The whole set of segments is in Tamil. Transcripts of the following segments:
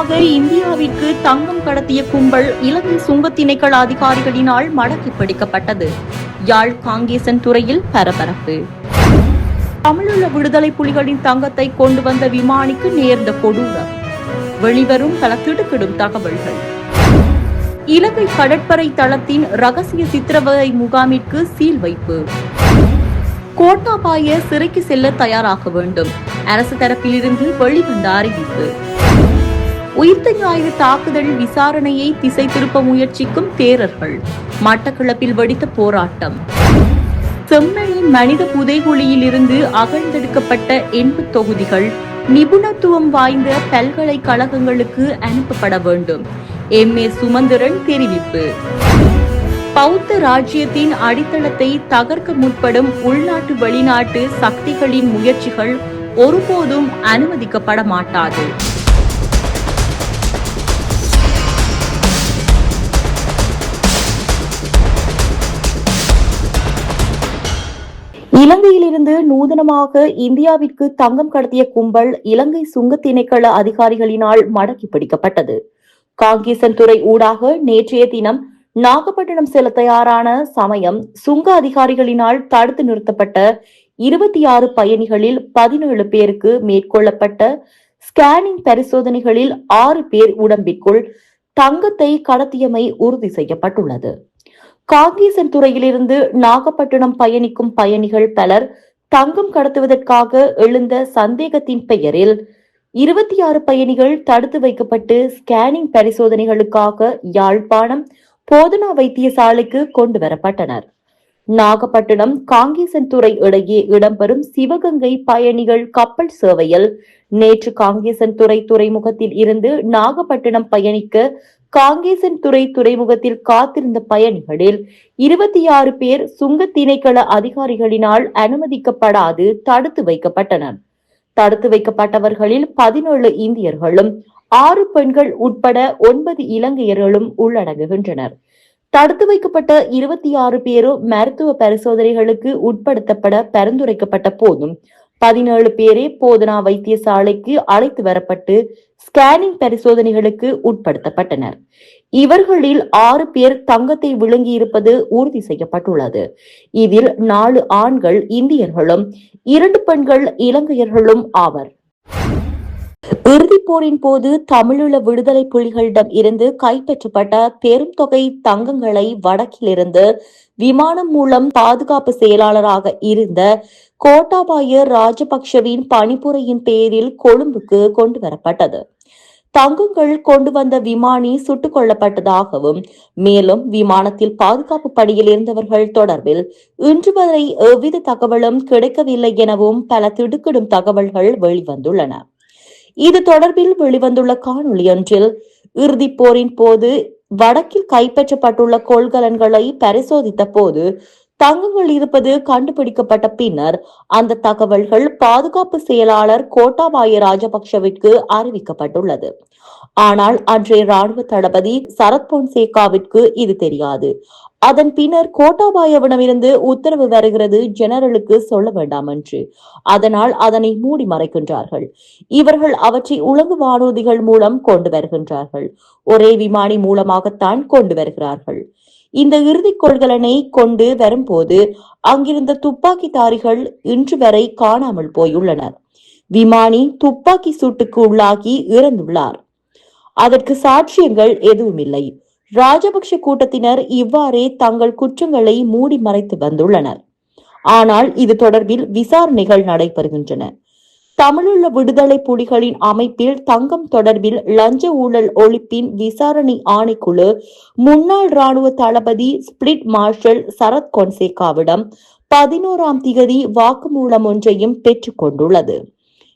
நூதனமாக இந்தியாவிற்கு தங்கம் கடத்திய கும்பல் இலங்கை சுங்கத் திணைக்கள அதிகாரிகளினால் மடக்கி பிடிக்கப்பட்டது. யாழ் காங்கேசன் துறையில் பரபரப்பு. தமிழீழ விடுதலை புலிகளின் தங்கத்தை கொண்டு வந்த விமானிக்கு நேர்ந்த கொடூரம். வெளிவரும் பல திடுக்கிடும் தகவல்கள். இலங்கை கடற்படை தளத்தின் ரகசிய சித்திரவதை முகாமிற்கு சீல் வைப்பு. கோட்டாபாய சிறைக்கு செல்ல தயாராக வேண்டும். அரசு தரப்பிலிருந்து வெளிவந்த அறிவிப்பு. உயிர்த்த ஞாயிறு தாக்குதல் விசாரணையை திசை திருப்ப முயற்சிக்கும் தேரர்கள். மட்டக்களப்பில் வெடித்த போராட்டம். செம்மணி மனித புதைகுழியில் இருந்து அகழ்ந்தெடுக்கப்பட்ட 80 தொகுதிகள் நிபுணத்துவம் வாய்ந்த பல்கலைக்கழகங்களுக்கு அனுப்பப்பட வேண்டும். எம்.ஏ. சுமந்திரன் தெரிவிப்பு. பௌத்த ராஜ்யத்தின் அடித்தளத்தை தகர்க்க முற்படும் உள்நாட்டு வெளிநாட்டு சக்திகளின் முயற்சிகள் ஒருபோதும் அனுமதிக்கப்பட மாட்டாது. இலங்கையிலிருந்து நூதனமாக இந்தியாவிற்கு தங்கம் கடத்திய கும்பல் இலங்கை சுங்கத் திணைக்கள அதிகாரிகளினால் மடக்கி பிடிக்கப்பட்டது. காங்கேசன் துறை ஊடாக நேற்றைய தினம் நாகப்பட்டினம் செல்ல தயாரான சமயம் சுங்க அதிகாரிகளினால் தடுத்து நிறுத்தப்பட்ட 26 பயணிகளில் 17 பேருக்கு மேற்கொள்ளப்பட்ட ஸ்கேனிங் பரிசோதனைகளில் 6 பேர் உடம்பிற்குள் தங்கத்தை கடத்தியமை உறுதி செய்யப்பட்டுள்ளது. காங்கேசன் துறையிலிருந்து நாகப்பட்டினம் பயணிக்கும் பயணிகள் பலர் தங்கம் கடத்துவதற்காக எழுந்த சந்தேகத்தின் பெயரில் 26 பயணிகள் தடுத்து வைக்கப்பட்டு ஸ்கேனிங் பரிசோதனைகளுக்காக யாழ்ப்பாணம் போதனா வைத்தியசாலைக்கு கொண்டு வரப்பட்டனர். நாகப்பட்டினம் காங்கேசன் துறை இடையே இடம்பெறும் சிவகங்கை பயணிகள் கப்பல் சேவையில் நேற்று காங்கேசன் துறை துறைமுகத்தில் இருந்து நாகப்பட்டினம் பயணிக்க காங்கேசன் துறை துறைமுகத்தில் காத்திருந்த பயணிகளில் 26 பேர் சுங்கத் திணைக்கள அதிகாரிகளினால் அனுமதிக்கப்படாது தடுத்து வைக்கப்பட்டனர். தடுத்து வைக்கப்பட்டவர்களில் 17 இந்தியர்களும் 6 பெண்கள் உட்பட 9 இலங்கையர்களும் உள்ளடங்குகின்றனர். தடுத்து வைக்கப்பட்ட 26 பேரும் மருத்துவ பரிசோதனைகளுக்கு உட்படுத்தப்பட பரிந்துரைக்கப்பட்ட போதும் 17 பேரே போதனா வைத்தியசாலைக்கு அழைத்து வரப்பட்டு ஸ்கேனிங் பரிசோதனைகளுக்கு உட்படுத்தப்பட்டனர். இவர்களில் 6 பேர் தங்கத்தை விழுங்கியிருப்பது உறுதி செய்யப்பட்டுள்ளது. இதில் 4 ஆண்கள் இந்தியர்களும் 2 பெண்கள் இலங்கையர்களும் ஆவர். இறுதிப் போரின் போது தமிழீழ விடுதலை புலிகளிடம் இருந்து கைப்பற்றப்பட்ட பெரும் தொகை தங்கங்களை வடக்கிலிருந்து விமானம் மூலம் பாதுகாப்பு செயலாளராக இருந்த கோட்டாபாய ராஜபக்ஷவின் பணிப்புரையின் பேரில் கொழும்புக்கு கொண்டு வரப்பட்டது. தங்கங்கள் கொண்டு வந்த விமானி சுட்டுக் கொல்லப்பட்டதாகவும் மேலும் விமானத்தில் பாதுகாப்பு பணியில் இருந்தவர்கள் தொடர்பில் இன்று வரை எவ்வித தகவலும் கிடைக்கவில்லை எனவும் பல திடுக்கிடும் தகவல்கள் வெளிவந்துள்ளன. இது தொடர்பில் வெளிவந்துள்ள காணொலி ஒன்றில் இறுதிப் போரின் போது வடக்கில் கைப்பற்றப்பட்டுள்ள கொள்கலன்களை பரிசோதித்த போது தங்கங்கள் இருப்பது கண்டுபிடிக்கப்பட்ட பின்னர் அந்த தகவல்கள் பாதுகாப்பு செயலாளர் கோட்டாபாய ராஜபக்ஷவிற்கு அறிவிக்கப்பட்டுள்ளது. ஆனால் அன்றைய ராணுவ தளபதி சரத் பொன்சேகாவிற்கு இது தெரியாது. அதன் பின்னர் கோட்டாபாயவிடமிருந்து உத்தரவு வருகிறது ஜெனரலுக்கு சொல்ல வேண்டாம் என்று. அதனால் அதனை மூடி மறைக்கின்றார்கள். இவர்கள் அவற்றை உலங்கு வானூர்திகள் மூலம் கொண்டு வருகின்றார்கள். ஒரே விமானி மூலமாகத்தான் கொண்டு வருகிறார்கள். இந்த இறுதி கொள்கலனை கொண்டு வரும்போது அங்கிருந்த துப்பாக்கிதாரிகள் இன்று வரை காணாமல் போயுள்ளனர். விமானி துப்பாக்கி சூட்டுக்கு உள்ளாகி இறந்துள்ளார். அதற்கு சாட்சியங்கள் எதுவுமில்லை. ராஜபக்ஷ கூட்டத்தினர் இவ்வாறே தங்கள் குற்றங்களை மூடி மறைத்து வந்துள்ளனர். ஆனால் இது தொடர்பில் விசாரணைகள் நடைபெறுகின்றன. தமிழீழ விடுதலை புலிகளின் அமைப்பில் தங்கம் தொடர்பில் லஞ்ச ஊழல் ஒழிப்பின் விசாரணை ஆணைக்குழு முன்னாள் ராணுவ தளபதி ஸ்பிளிட் மார்ஷல் சரத் பொன்சேகாவிடம் 11ஆம் திகதி வாக்குமூலம் ஒன்றையும் பெற்றுக் கொண்டுள்ளது.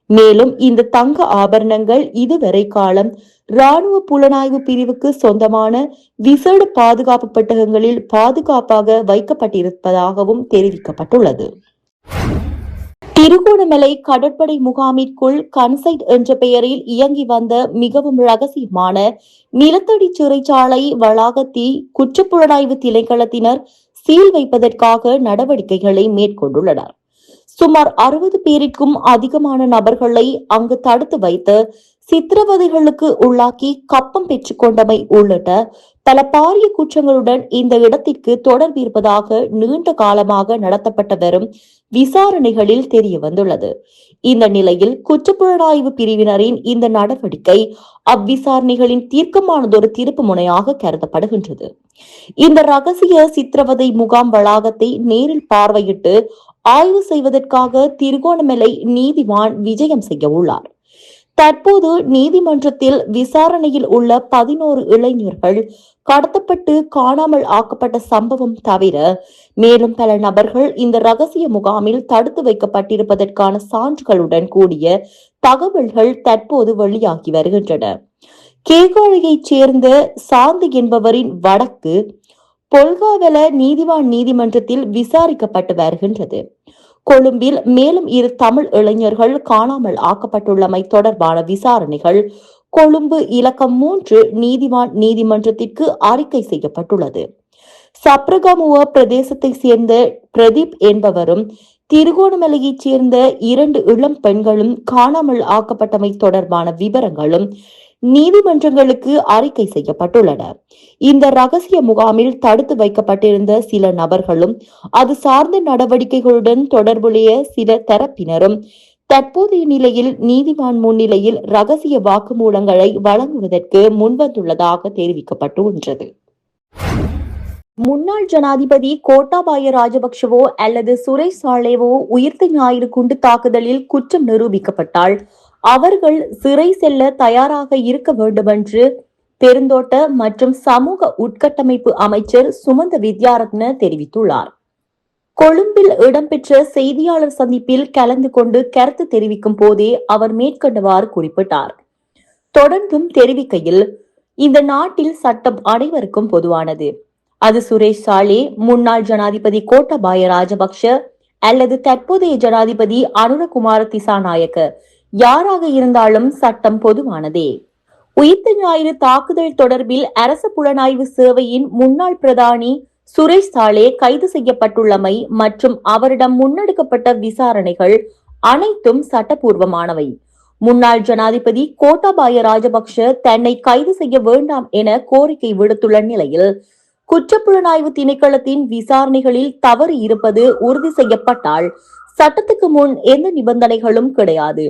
மேலும் இந்த தங்க ஆபரணங்கள் இதுவரை காலம் ராணுவ புலனாய்வு பிரிவுக்கு சொந்தமான விசேட பாதுகாப்பு பெட்டகங்களில் பாதுகாப்பாக வைக்கப்பட்டிருப்பதாகவும் தெரிவிக்கப்பட்டுள்ளது. திருகோணமலை கடற்படை முகாமிற்குள் கன்சைட் என்ற பெயரில் இயங்கி வந்த மிகவும் ரகசியமான நிலத்தடி சிறைச்சாலை வளாகத்தை குற்றப்புலனாய்வு திணைக்களத்தினர் சீல் வைப்பதற்காக நடவடிக்கைகளை மேற்கொண்டுள்ளனர். சுமார் 60 பேருக்கும் அதிகமான நபர்களை அங்கு தடுத்து வைத்து சித்திரவதைகளுக்கு உள்ளாக்கி கப்பம் பெற்றுக் கொண்டமை உள்ளிட்ட பல பாரிய குற்றங்களுடன் இந்த இடத்திற்கு தொடர்பு இருப்பதாக நீண்ட காலமாக நடத்தப்பட்ட வரும் விசாரணைகளில் தெரிய வந்துள்ளது. இந்த நிலையில் குற்றப்புலனாய்வு பிரிவினரின் இந்த நடவடிக்கை அவ்விசாரணைகளின் தீர்க்கமானதொரு திருப்பு முனையாக கருதப்படுகின்றது. இந்த ரகசிய சித்திரவதை முகாம் வளாகத்தை நேரில் பார்வையிட்டு ஆய்வு செய்வதற்காக திருகோணமலை நீதிவான் விஜயம் செய்ய உள்ளார். தற்போது நீதிமன்றத்தில் விசாரணையில் உள்ள 11 இளைஞர்கள் கடத்தப்பட்டு காணாமல் ஆக்கப்பட்ட சம்பவம் தவிர மேலும் பல நபர்கள் இந்த ரகசிய முகாமில் தடுத்து வைக்கப்பட்டிருப்பதற்கான சான்றுகளுடன் கூடிய தகவல்கள் தற்போது வெளியாகி வருகின்றன. கேகாலையைச் சேர்ந்த சாந்தி என்பவரின் வழக்கு பொல்காவல நீதிவான் நீதிமன்றத்தில் விசாரிக்கப்பட்டு வருகின்றது. கொழும்பில் மேலும் 2 தமிழ் இளைஞர்கள் காணாமல் ஆக்கப்பட்டுள்ளமை தொடர்பான விசாரணைகள் கொழும்பு இலக்கம் 3 நீதிவான் நீதிமன்றத்திற்கு அறிக்கை செய்யப்பட்டுள்ளது. சப்ரகமுவ பிரதேசத்தை சேர்ந்த பிரதீப் என்பவரும் திருகோணமலையைச் சேர்ந்த 2 இளம் பெண்களும் காணாமல் ஆக்கப்பட்டமை தொடர்பான விவரங்களும் நீதிமன்றங்களுக்கு அறிக்கை செய்யப்பட்டுள்ளன. இந்த ரகசிய முகாமில் தடுத்து வைக்கப்பட்டிருந்த சில நபர்களும் அது சார்ந்த நடவடிக்கைகளுடன் தொடர்புடைய சில தரப்பினரும் தற்போதைய நிலையில் நீதிவான் முன்னிலையில் ரகசிய வாக்குமூலங்களை வழங்குவதற்கு முன்வந்துள்ளதாக தெரிவிக்கப்பட்டுள்ளது. முன்னாள் ஜனாதிபதி கோட்டாபாய ராஜபக்சவோ அல்லது சுரேஷ் சாலேவோ உயிர்த்த ஞாயிறு குண்டு தாக்குதலில் குற்றம் நிரூபிக்கப்பட்டால் அவர்கள் சிறை செல்ல தயாராக இருக்க வேண்டும் என்று பெருந்தோட்ட மற்றும் சமூக உட்கட்டமைப்பு அமைச்சர் சுமந்த வித்யாரத்ன தெரிவித்துள்ளார். கொழும்பில் இடம்பெற்ற செய்தியாளர் சந்திப்பில் கலந்து கொண்டு கருத்து தெரிவிக்கும் போதே அவர் மேற்கண்டவாறு குறிப்பிட்டார். தொடர்ந்தும் தெரிவிக்கையில், இந்த நாட்டில் சட்டம் அனைவருக்கும் பொதுவானது. அது சுரேஷ் சாலே, முன்னாள் ஜனாதிபதி கோட்டாபாய ராஜபக்ஷ அல்லது தற்போதைய ஜனாதிபதி அனுரகுமார திசாநாயக்க யாராக இருந்தாலும் சட்டம் பொதுவானதே. உயிர்த்த ஞாயிறு தாக்குதல் தொடர்பில் அரச புலனாய்வு சேவையின் முன்னாள் பிரதானி சுரேஷ் சாலே கைது செய்யப்பட்டுள்ளமை மற்றும் அவரிடம் முன்னெடுக்கப்பட்ட விசாரணைகள் அனைத்தும் சட்டப்பூர்வமானவை. முன்னாள் ஜனாதிபதி கோட்டாபாய ராஜபக்ஷ தன்னை கைது செய்ய வேண்டாம் என கோரிக்கை விடுத்துள்ள நிலையில் குற்றப்புலனாய்வு திணைக்களத்தின் விசாரணைகளில் தவறு இருப்பது உறுதி செய்யப்பட்டால் சட்டத்துக்கு முன் எந்த நிபந்தனைகளும் கிடையாது.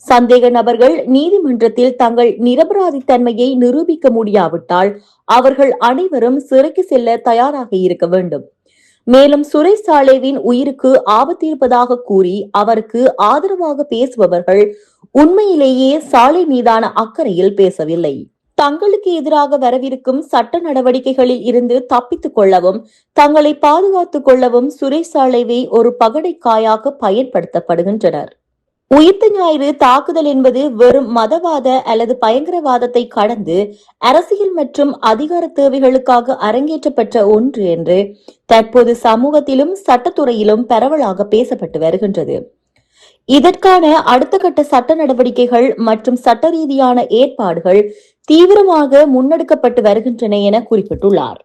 சந்தேக நபர்கள் நீதிமன்றத்தில் தங்கள் நிரபராதித்தன்மையை நிரூபிக்க முடியாவிட்டால் அவர்கள் அனைவரும் சிறைக்கு செல்ல தயாராக இருக்க வேண்டும். மேலும் சுரேஷ் சாலேவின் உயிருக்கு ஆபத்து இருப்பதாக கூறி அவருக்கு ஆதரவாக பேசுபவர்கள் உண்மையிலேயே சாலே மீதான அக்கறையில் பேசவில்லை. தங்களுக்கு எதிராக வரவிருக்கும் சட்ட நடவடிக்கைகளில் இருந்து தப்பித்துக் கொள்ளவும் தங்களை பாதுகாத்துக் கொள்ளவும் சுரேஷ் சாலேவை ஒரு பகடைக்காயாக பயன்படுத்தப்படுகின்றனர். உயிர்த்த ஞாயிறு தாக்குதல் என்பது வெறும் மதவாத அல்லது பயங்கரவாதத்தை கடந்து அரசியல் மற்றும் அதிகார தேவைகளுக்காக அரங்கேற்றப்பட்ட ஒன்று என்று தற்போது சமூகத்திலும் சட்டத்துறையிலும் பரவலாக பேசப்பட்டு வருகின்றது. இதற்கான அடுத்த கட்ட சட்ட நடவடிக்கைகள் மற்றும் சட்ட ரீதியான ஏற்பாடுகள் தீவிரமாக முன்னெடுக்கப்பட்டு வருகின்றன என குறிப்பிட்டுள்ளார்.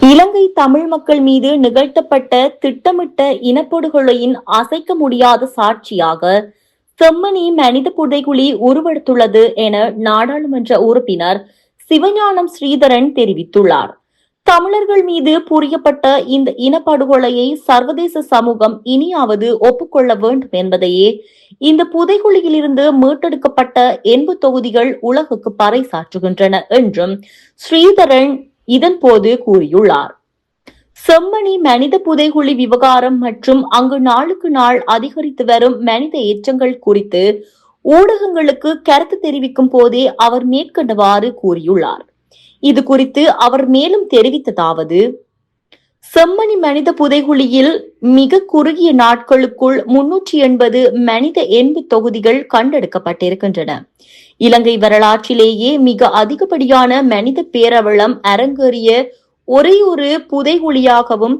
இலங்கை தமிழ் மக்கள் மீது நிகழ்த்தப்பட்ட திட்டமிட்ட இனப்படுகொலையின் அசைக்க முடியாத சாட்சியாக செம்மணி மனித புதைகுழி உருவெடுத்துள்ளது என நாடாளுமன்ற உறுப்பினர் சிவஞானம் ஸ்ரீதரன் தெரிவித்துள்ளார். தமிழர்கள் மீது புரியப்பட்ட இந்த இனப்படுகொலையை சர்வதேச சமூகம் இனியாவது ஒப்புக்கொள்ள வேண்டும் என்பதையே இந்த புதைகுழியிலிருந்து மீட்டெடுக்கப்பட்ட 80 தொகுதிகள் உலகுக்கு பறைசாற்றுகின்றன என்றும் ஸ்ரீதரன் இதன் போது கூறியுள்ளார். செம்மணி மனித புதைகுழி விவகாரம் மற்றும் அங்கு நாளுக்கு நாள் அதிகரித்து வரும் மனித எச்சங்கள் குறித்து ஊடகங்களுக்கு கருத்து தெரிவிக்கும் போதே அவர் மேற்கண்டவாறு கூறியுள்ளார். இது குறித்து அவர் மேலும் தெரிவித்ததாவது, செம்மணி மனித புதைகுழியில் மிக குறுகிய நாட்களுக்குள் 380 மனித எண்பு தொகுதிகள் கண்டெடுக்கப்பட்டிருக்கின்றன. இலங்கை வரலாற்றிலேயே மிக அதிகப்படியான மனித பேரவலம் அரங்கேறிய ஒரே ஒரு புதைகுழியாகவும்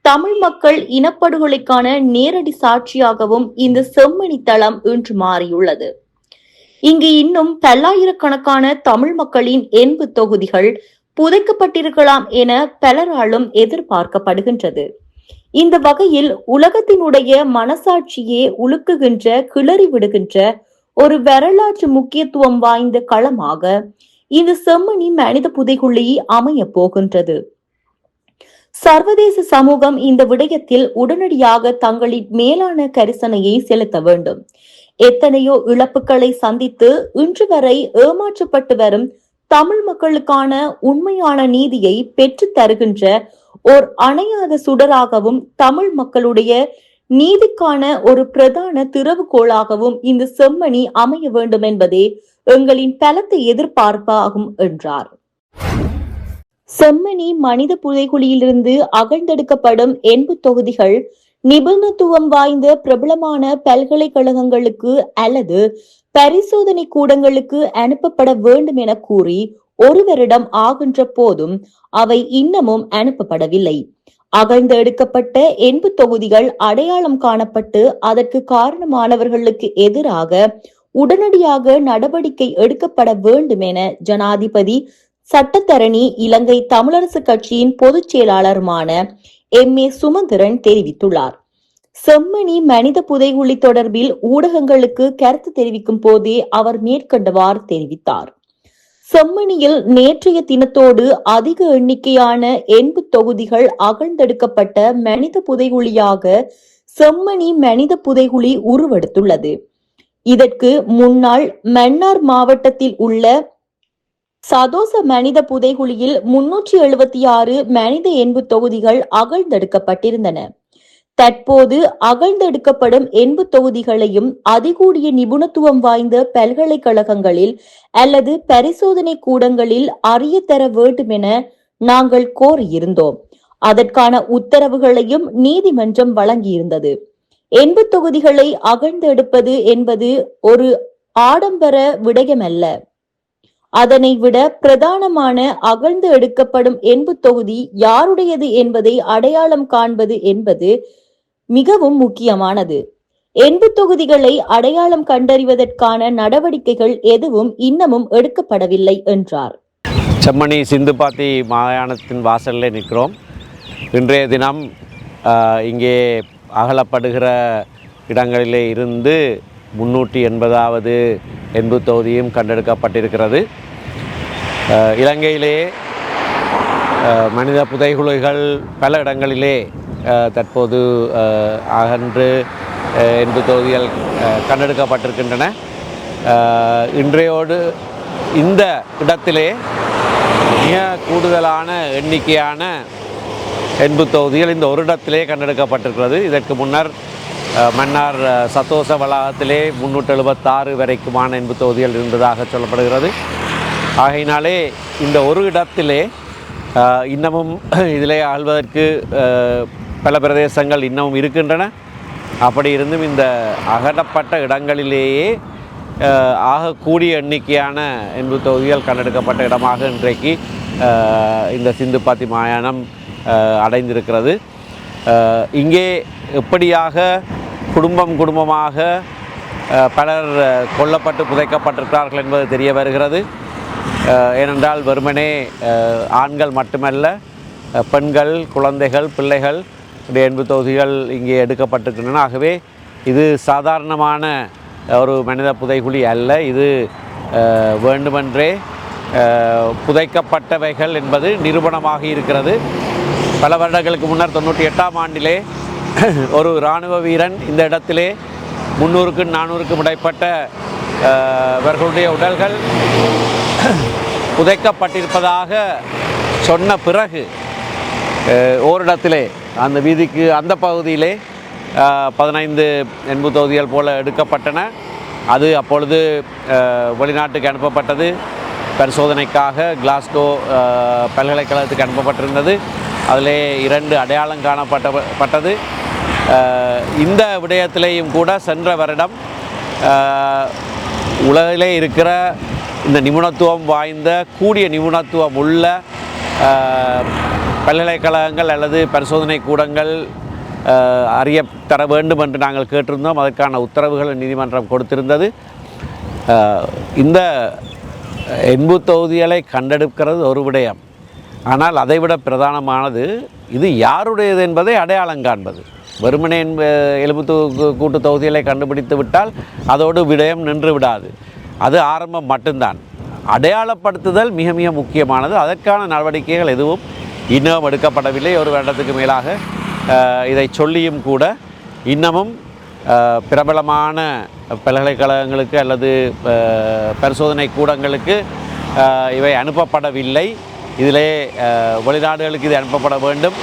தமிழ் மக்கள் இனப்படுகொலைக்கான நேரடி சாட்சியாகவும் இந்த செம்மணி தளம் இன்று மாறியுள்ளது. இங்கு இன்னும் பல்லாயிரக்கணக்கான தமிழ் மக்களின் எண்பு தொகுதிகள் புதைக்கப்பட்டிருக்கலாம் என பலராலும் எதிர்பார்க்கப்படுகின்றது. இந்த வகையில் உலகத்தினுடைய மனசாட்சியே உலுக்குகின்ற, கிளறி விடுகின்ற ஒரு வரலாற்று முக்கியத்துவம் வாய்ந்த களமாக இந்த செம்மணி மனித புதைகுழி அமைய போகின்றது. சர்வதேச சமூகம் இந்த விடயத்தில் உடனடியாக தங்களின் மேலான கரிசனையை செலுத்த வேண்டும். எத்தனையோ இழப்புகளை சந்தித்து இன்று வரை ஏமாற்றப்பட்டு வரும் தமிழ் மக்களுக்கான உண்மையான நீதியை பெற்று தருகின்ற ஓர் அணையாத சுடராகவும் தமிழ் மக்களுடைய நீதிக்கான ஒரு பிரதான திறவுகோளாகவும் இந்த செம்மணி அமைய வேண்டும் என்பதே எங்களின் பலத்த எதிர்பார்ப்பாகும் என்றார். செம்மணி மனித புதைகுழியிலிருந்து அகழ்ந்தெடுக்கப்படும் 80 தொகுதிகள் நிபுணத்துவம் வாய்ந்த பிரபலமான பல்கலைக்கழகங்களுக்கு அல்லது பரிசோதனை கூடங்களுக்கு அனுப்பப்பட வேண்டும் என கூறி ஒரு வருடம் ஆகின்ற போதும் அவை இன்னமும் அனுப்பப்படவில்லை. அகழ்ந்து எடுக்கப்பட்ட 80 தொகுதிகள் அடையாளம் காணப்பட்டு அதற்கு காரணமானவர்களுக்கு எதிராக உடனடியாக நடவடிக்கை எடுக்கப்பட வேண்டும் என ஜனாதிபதி சட்டத்தரணி இலங்கை தமிழரசு கட்சியின் பொதுச் செயலாளருமான MA சுமந்திரன் தெரிவித்துள்ளார். செம்மணி மனித புதைகுழி தொடர்பில் ஊடகங்களுக்கு கருத்து தெரிவிக்கும் போதே அவர் மேற்கண்டவாறு தெரிவித்தார். செம்மணியில் நேற்றைய தினத்தோடு அதிக எண்ணிக்கையான 80 தொகுதிகள் அகழ்ந்தெடுக்கப்பட்ட மனித புதைகுழியாக செம்மணி மனித புதைகுழி உருவெடுத்துள்ளது. இதற்கு முன்னாள் மன்னார் மாவட்டத்தில் உள்ள சதோச மனித புதைகுழியில் 376 மனித 80 தொகுதிகள் அகழ்ந்தெடுக்கப்பட்டிருந்தன. தற்போது அகழ்ந்தெடுக்கப்படும் 80 தொகுதிகளையும் அதிகூடிய நிபுணத்துவம் வாய்ந்த பல்கலைக்கழகங்களில் அல்லது பரிசோதனை கூடங்களில் அறிய தர வேண்டும் என நாங்கள் கோரியிருந்தோம். அதற்கான உத்தரவுகளையும் நீதிமன்றம் வழங்கியிருந்தது. 80 தொகுதிகளை அகழ்ந்தெடுப்பது என்பது ஒரு ஆடம்பர விடயமல்ல. அதனை விட பிரதானமான அகழ்ந்து எடுக்கப்படும் 80 தொகுதி யாருடையது என்பதை அடையாளம் காண்பது என்பது மிகவும் முக்கியமானது. 80 தொகுதிகளை அடையாளம் கண்டறிவதற்கான நடவடிக்கைகள் எதுவும் இன்னமும் எடுக்கப்படவில்லை என்றார். செம்மணி சிந்துபாத்தி மாகாணத்தின் வாசலில் நிற்கிறோம். இன்றைய தினம் இங்கே அகலப்படுகிற இடங்களிலே இருந்து 380வது 80 தொகுதியும் கண்டெடுக்கப்பட்டிருக்கிறது. இலங்கையிலே மனித புதைகுழிகள் பல இடங்களிலே தற்போது அகன்று 80 தொகுதிகள் கண்டெடுக்கப்பட்டிருக்கின்றன. இன்றையோடு இந்த இடத்திலே மிக கூடுதலான எண்ணிக்கையான 80 தொகுதிகள் இந்த ஒரு இடத்திலே கண்டெடுக்கப்பட்டிருக்கிறது. இதற்கு முன்னர் மன்னார் சத்தோச வளாகத்திலே 376 வரைக்குமான 80 தொகுதிகள் இருந்ததாக சொல்லப்படுகிறது. ஆகையினாலே இந்த ஒரு இடத்திலே இன்னமும் இதிலே ஆள்வதற்கு பல பிரதேசங்கள் இன்னமும் இருக்கின்றன. அப்படி இருந்தும் இந்த அகற்றப்பட்ட இடங்களிலேயே ஆகக்கூடிய எண்ணிக்கையான 80 தொகுதிகள் கண்டெடுக்கப்பட்ட இடமாக இன்றைக்கு இந்த சிந்துபாத்தி மாகாணம் அடைந்திருக்கிறது. இங்கே எப்படியாக குடும்பமாக பலர் கொல்லப்பட்டு புதைக்கப்பட்டிருக்கிறார்கள் என்பது தெரிய வருகிறது. ஏனென்றால் வெறுமனே ஆண்கள் மட்டுமல்ல, பெண்கள், குழந்தைகள், பிள்ளைகள் 80 தொகுதிகள் இங்கே எடுக்கப்பட்டிருக்கின்றன. ஆகவே இது சாதாரணமான ஒரு மனித புதைகுழி அல்ல. இது வேண்டுமென்றே புதைக்கப்பட்டவைகள் என்பது நிரூபணமாகி இருக்கிறது. பல வருடங்களுக்கு முன்னர் 98ஆம் ஆண்டிலே ஒரு இராணுவ வீரன் இந்த இடத்திலே 300க்கும் 400க்கும் இடைப்பட்ட இவர்களுடைய உடல்கள் புதைக்கப்பட்டிருப்பதாக சொன்ன பிறகு ஓரிடத்திலே அந்த வீதிக்கு அந்த பகுதியிலே 15-80 தொகுதிகள் போல எடுக்கப்பட்டன. அது அப்பொழுது வெளிநாட்டுக்கு அனுப்பப்பட்டது. பரிசோதனைக்காக கிளாஸ்கோ பல்கலைக்கழகத்துக்கு அனுப்பப்பட்டிருந்தது. அதிலே 2 அடையாளம் காணப்பட்டது. இந்த விடயத்திலேயும் கூட சென்ற வருடம் உலகிலே இருக்கிற இந்த நிபுணத்துவம் வாய்ந்த கூடிய நிபுணத்துவம் உள்ள பல்கலைக்கழகங்கள் அல்லது பரிசோதனை கூடங்கள் அறிய தர வேண்டும் என்று நாங்கள் கேட்டிருந்தோம். அதற்கான உத்தரவுகள் நீதிமன்றம் கொடுத்திருந்தது. இந்த 80 தொகுதிகளை கண்டெடுக்கிறது ஒரு விடயம். ஆனால் அதைவிட பிரதானமானது இது யாருடையது என்பதை அடையாளம் காண்பது. வெறுமனே எலும்பு கூட்டு தொகுதிகளை கண்டுபிடித்து விட்டால் அதோடு விடயம் நின்று விடாது. அது ஆரம்பம் மட்டும்தான். அடையாளப்படுத்துதல் மிக மிக முக்கியமானது. அதற்கான நடவடிக்கைகள் எதுவும் இன்னமும் எடுக்கப்படவில்லை. ஒரு வருடத்துக்கு மேலாக இதை சொல்லியும் கூட இன்னமும் பிரபலமான பல்கலைக்கழகங்களுக்கு அல்லது பரிசோதனை கூடங்களுக்கு இவை அனுப்பப்படவில்லை. இதிலே வெளிநாடுகளுக்கு இது அனுப்பப்பட வேண்டும்.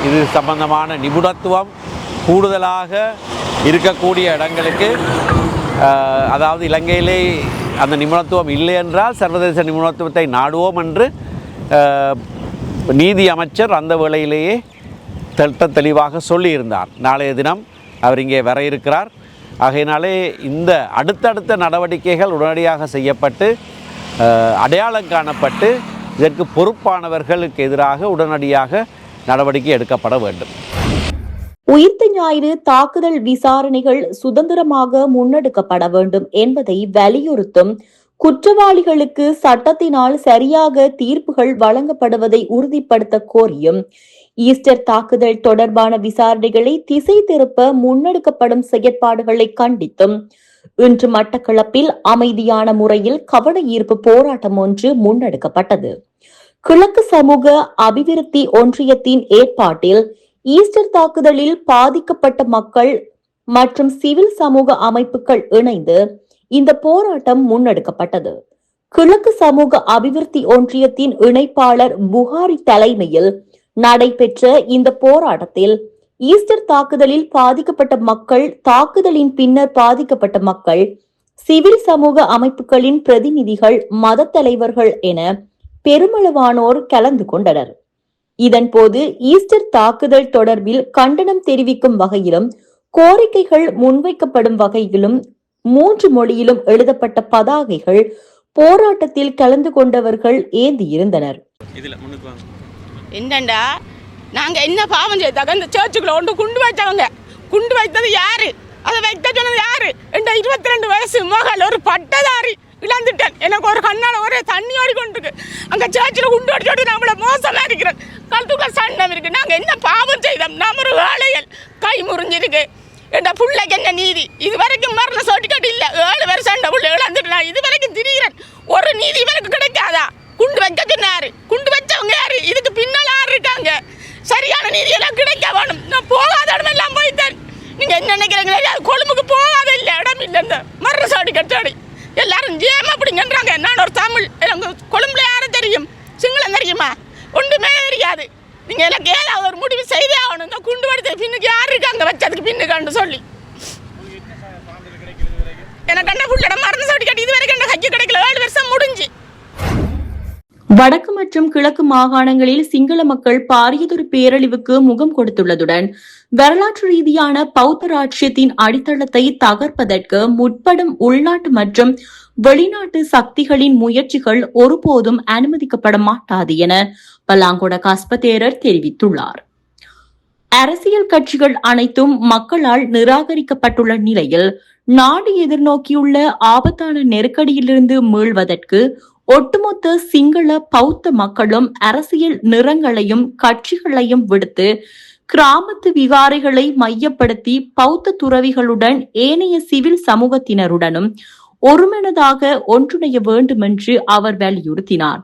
இது சம்பந்தமான நிபுணத்துவம் கூடுதலாக இருக்கக்கூடிய இடங்களுக்கு, அதாவது இலங்கையிலே அந்த நிபுணத்துவம் இல்லை என்றால் சர்வதேச நிபுணத்துவத்தை நாடுவோம் என்று நீதி அமைச்சர் அந்த வேளையிலேயே தெளிவாக சொல்லியிருந்தார். நாளைய தினம் அவர் இங்கே வர இருக்கிறார். ஆகையினாலே இந்த அடுத்தடுத்த நடவடிக்கைகள் உடனடியாக செய்யப்பட்டு அடையாளம் காணப்பட்டு இதற்கு பொறுப்பானவர்களுக்கு எதிராக உடனடியாக நடவடிக்கை எடுக்கப்பட வேண்டும். உயிர்த்த ஞாயிறு தாக்குதல் விசாரணைகள் சுதந்திரமாக முன்னெடுக்கப்பட வேண்டும் என்பதை வலியுறுத்தும் குற்றவாளிகளுக்கு சட்டத்தினால் சரியாக தீர்ப்புகள் வழங்கப்படுவதை உறுதிப்படுத்த கோரியும் ஈஸ்டர் தாக்குதல் தொடர்பான விசாரணைகளை திசை திருப்ப முன்னெடுக்கப்படும் செயற்பாடுகளை கண்டித்தும் இன்று மட்டக்களப்பில் அமைதியான முறையில் கவன ஈர்ப்பு போராட்டம் ஒன்று முன்னெடுக்கப்பட்டது. கிழக்கு சமூக அபிவிருத்தி ஒன்றியத்தின் ஏற்பாட்டில் ஈஸ்டர் தாக்குதலில் பாதிக்கப்பட்ட மக்கள் மற்றும் சிவில் சமூக அமைப்புகள் இணைந்து இந்த போராட்டம் முன்னெடுக்கப்பட்டது. கிழக்கு சமூக அபிவிருத்தி ஒன்றியத்தின் இணைப்பாளர் புகாரி தலைமையில் நடைபெற்ற இந்த போராட்டத்தில் ஈஸ்டர் தாக்குதலில் பாதிக்கப்பட்ட மக்கள், தாக்குதலின் பின்னர் பாதிக்கப்பட்ட மக்கள், சிவில் சமூக அமைப்புகளின் பிரதிநிதிகள், மத தலைவர்கள் என பெருமளவானோர் கலந்து கொண்டனர். இதன்போது ஈஸ்டர் தாக்குதல் தொடர்பில் கண்டனம் தெரிவிக்கும் வகையிலும் கோரிக்கைகள் முன்வைக்கப்படும் வகையிலும் 3 மொழியிலும் எழுதப்பட்ட பதாகைகள் போராட்டத்தில் கலந்து கொண்டவர்கள் ஏந்தியிருந்தனர். என்னண்டா நாங்க என்ன பாவம் செய்தாங்க? இந்த சர்ச்சுக்குள்ள ஒன்று குண்டு வைத்தவங்க, குண்டு வைத்தது யாரு? அதை வைக்க சொன்னது யாரு? என்ற 22 வயசு மகள் ஒரு பட்டதாரி இழந்துட்டேன். எனக்கு ஒரு கண்ணால ஒரே தண்ணி ஓடி கொண்டிருக்கு. அங்க சர்ச்சில் குண்டு அடிச்சோடு நம்மள மோசமா இருக்கிறேன். கழுத்துக்குள்ள சண்டம் இருக்கு. நாங்க என்ன பாவம் செய்தோம்? நம்ம ஒரு வேலைகள் கை முறிஞ்சிருக்கு. என்ற பிள்ளைக்கு என்ன நீதி? இது வரைக்கும் மரண சர்டிஃபிகேட் இல்ல. 7 வருஷம் அந்த பிள்ளை இழந்துட்டு நான் இது வரைக்கும் திரிகிறேன். ஒரு நீதி இவருக்கு கிடைக்காதா? குண்டு வைக்க சொன்னாரு, குண்டு வச்சவங்க யாரு? இதுக்கு பின்னால் யாரு இருக்காங்க? சரியான நீதியெல்லாம் கிடைக்க வேணும். நான் போகாத இடம் எல்லாம் போயிட்டேன். நீங்க என்ன நினைக்கிறீங்களா? கொழும்புக்கு போகாத இல்லை இடம் இல்லை. இந்த மரண சர்டிஃபிகேட் தேடி எல்லாரும் ஜேம் அப்படிங்கன்றாங்க. நான் ஒரு தமிழ், எனக்கு கொழும்புல யாரும் தெரியும்? சிங்களம் தெரியுமா? ஒன்றுமே தெரியாது. நீங்க எனக்கு ஏதாவது ஒரு முடிவு செய்தே ஆகணும். இந்த குண்டு வடித்த பின்னுக்கு யாரு இருக்காங்க வச்சதுக்கு பின்னுக்கான்னு சொல்லி எனக்கு என்ன புள்ளட மரண சர்டிஃபிகேட் இது வரைக்கும் என்ன கைக்கு கிடைக்கல. 7 வருஷம் முடிஞ்சு. வடக்கு மற்றும் கிழக்கு மாகாணங்களில் சிங்கள மக்கள் பாரியதொரு பேரழிவுக்கு முகம் கொடுத்துள்ளதுடன் வரலாற்று ரீதியான பௌத்த ராஜ்யத்தின் அடித்தளத்தை தகர்ப்பதற்கு முற்படும் உள்நாட்டு மற்றும் வெளிநாட்டு சக்திகளின் முயற்சிகள் ஒருபோதும் அனுமதிக்கப்பட மாட்டாது என பலாங்கொட காஸ்பதேரர் தெரிவித்துள்ளார். அரசியல் கட்சிகள் அனைத்தும் மக்களால் நிராகரிக்கப்பட்டுள்ள நிலையில் நாடு எதிர்நோக்கியுள்ள ஆபத்தான நெருக்கடியிலிருந்து மீள்வதற்கு ஒட்டுமொத்த சிங்கள பௌத்த மக்களும் அரசியல் நிறங்களையும் கட்சிகளையும் விடுத்து கிராமத்து விகாரைகளை மையப்படுத்தி பௌத்த துறவிகளுடன் ஏனைய சிவில் சமூகத்தினருடனும் ஒருமனதாக ஒன்றிணைய வேண்டும் என்று அவர் வலியுறுத்தினார்.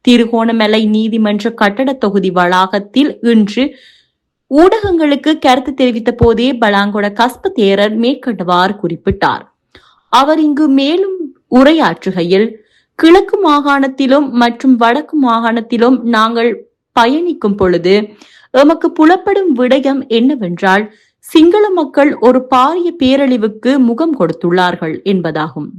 திருகோணமலை நீதிமன்ற கட்டட தொகுதி வளாகத்தில் இன்று ஊடகங்களுக்கு கருத்து தெரிவித்த போதே பலாங்கொட கஸ்பதேரர் மேற்கண்டவாறு குறிப்பிட்டார். அவர் இங்கு மேலும் உரையாற்றுகையில், கிழக்கு மாகாணத்திலும் மற்றும் வடக்கு மாகாணத்திலும் நாங்கள் பயணிக்கும் பொழுது எமக்கு புலப்படும் விடயம் என்னவென்றால், சிங்கள மக்கள் ஒரு பாரிய பேரழிவுக்கு முகம் கொடுத்துள்ளார்கள் என்பதாகும்.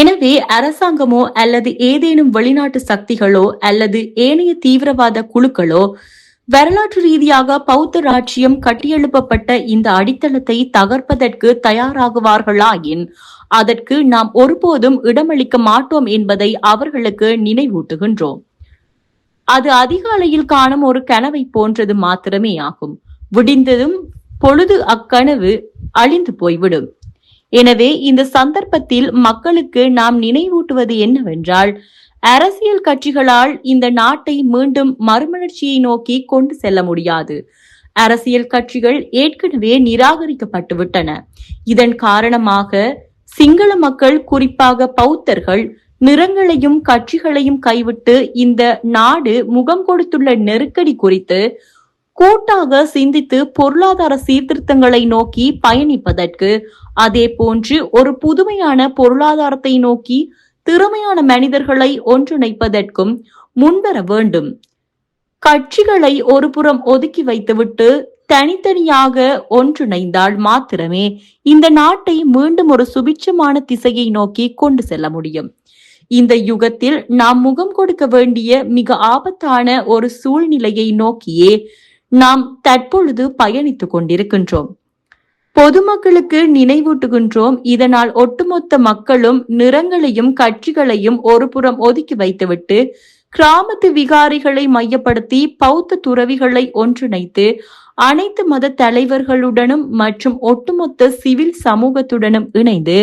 எனவே அரசாங்கமோ அல்லது ஏதேனும் வெளிநாட்டு சக்திகளோ அல்லது ஏனைய தீவிரவாத குழுக்களோ வரலாற்று ரீதியாக பௌத்த ராஜ்யம் கட்டியெழுப்பப்பட்ட இந்த அடித்தளத்தை தகர்ப்பதற்கு தயாராகுவார்களாயின் அதற்கு நாம் ஒருபோதும் இடமளிக்க மாட்டோம் என்பதை அவர்களுக்கு நினைவூட்டுகின்றோம். அது அதிகாலையில் காணும் ஒரு கனவை போன்றது மாத்திரமே ஆகும். விடிந்ததும் பொழுது அக்கனவு அழிந்து போய்விடும். எனவே இந்த சந்தர்ப்பத்தில் மக்களுக்கு நாம் நினைவூட்டுவது என்னவென்றால், அரசியல் கட்சிகளால் இந்த நாட்டை மீண்டும் மறுமலர்ச்சியை நோக்கி கொண்டு செல்ல முடியாது. அரசியல் கட்சிகள் ஏற்கனவே நிராகரிக்கப்பட்டுவிட்டன. இதன் காரணமாக சிங்கள மக்கள், குறிப்பாக பௌத்தர்கள், நிறங்களையும் கட்சிகளையும் கைவிட்டு இந்த நாடு முகம் கொடுத்துள்ள நெருக்கடி குறித்து கூட்டாக சிந்தித்து பொருளாதார சீர்திருத்தங்களை நோக்கி பயணிப்பதற்கு, அதே போன்று ஒரு புதுமையான பொருளாதாரத்தை நோக்கி திறமையான மனிதர்களை ஒன்றிணைப்பதற்கும் முன்வர வேண்டும். கட்சிகளை ஒருபுறம் ஒதுக்கி வைத்துவிட்டு தனித்தனியாக ஒன்றிணைந்தால் மாத்திரமே இந்த நாட்டை மீண்டும் ஒரு சுபிட்சமான திசையை நோக்கி கொண்டு செல்ல முடியும். இந்த யுகத்தில் நாம் முகம் கொடுக்க வேண்டிய மிக ஆபத்தான ஒரு சூழ்நிலையை நோக்கியே நாம் தற்பொழுது பயணித்துக் கொண்டிருக்கின்றோம். பொதுமக்களுக்கு நினைவூட்டுகின்றோம். இதனால் ஒட்டுமொத்த மக்களும் நிறங்களையும் கட்சிகளையும் ஒருபுறம் ஒதுக்கி வைத்துவிட்டு கிராமத்து விகாரிகளை மையப்படுத்தி பௌத்த துறவிகளை ஒன்றிணைத்து அனைத்து மத தலைவர்களுடனும் மற்றும் ஒட்டுமொத்த சிவில் சமூகத்துடனும் இணைந்து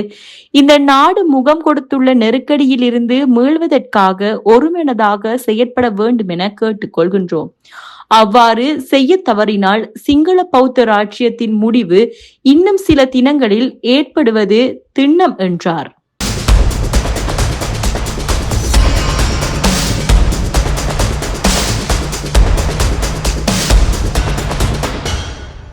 இந்த நாடு முகம் கொடுத்துள்ள நெருக்கடியில் இருந்து மீள்வதற்காக ஒருமனதாக செயற்பட வேண்டும் என கேட்டுக்கொள்கின்றோம். அவ்வாறு செய்ய தவறினால் சிங்கள பௌத்த ராஜ்யத்தின் முடிவு இன்னும் சில தினங்களில் ஏற்படுவது திண்ணம் என்றார்.